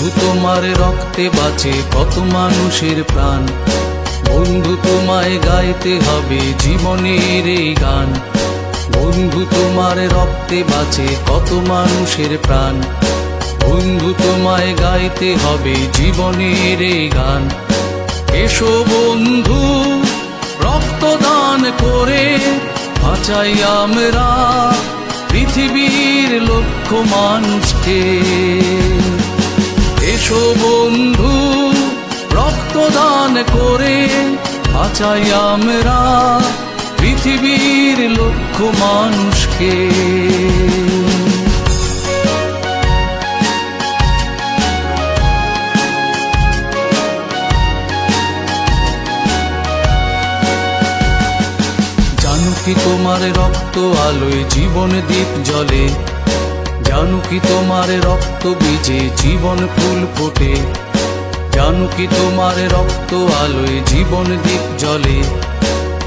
তোমার রক্তে বাঁচে কত মানুষের প্রাণ। বন্ধু তোমায় গাইতে হবে জীবনের এই গান। বন্ধু তোমার রক্তে বাঁচে কত মানুষের প্রাণ। বন্ধু তোমায় গাইতে হবে জীবনের এই গান। এসো বন্ধু রক্তদান করে বাঁচাই আমরা পৃথিবীর লক্ষ মানুষকে। এসো বন্ধু রক্তদান করে বাঁচাই আমরা পৃথিবীর লক্ষ মানুষকে। জানো কি তোমার রক্ত আলোয় জীবন দ্বীপ জ্বলে। জানো কি তোমার রক্ত বীজে জীবন ফুল ফোটে। জানো কি তোমার রক্ত আলোয় জীবন দ্বীপ জ্বলে।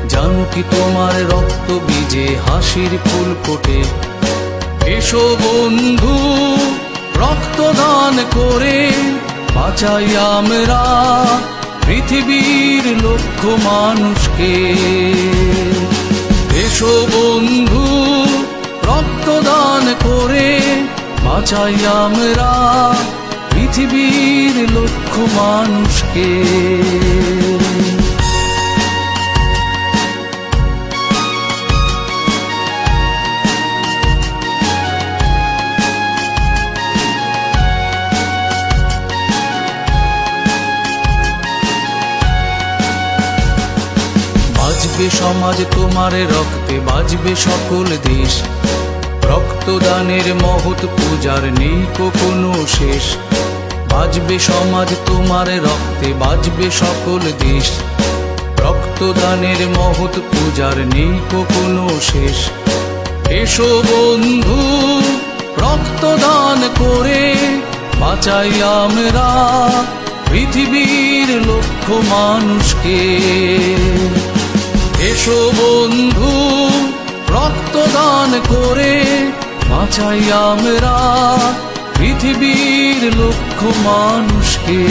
জানো কি তোমার রক্ত বীজে হাসির ফুল ফোটে। এসো বন্ধু রক্তদান করে বাঁচাই আমরা পৃথিবীর লক্ষ মানুষকে। এসো বন্ধু রক্তদান করে বাঁচাই আমরা পৃথিবীর লক্ষ মানুষকে। বাঁচবে সমাজ তোমার রক্তে, বাঁচবে সকল দেশ। রক্তদানের মহৎ পূজার নেই কোনো শেষ। বাঁচবে সমাজ তোমার রক্তে, বাঁচবে সকল দেশ। রক্তদানের মহৎ পূজার নেই কোনো শেষ। এসো বন্ধু রক্তদান করে বাঁচাই আমরা পৃথিবীর লক্ষ মানুষকে। এসো বন্ধু রক্তদান করে বাঁচাই আমরা পৃথিবীর লক্ষ মানুষকে।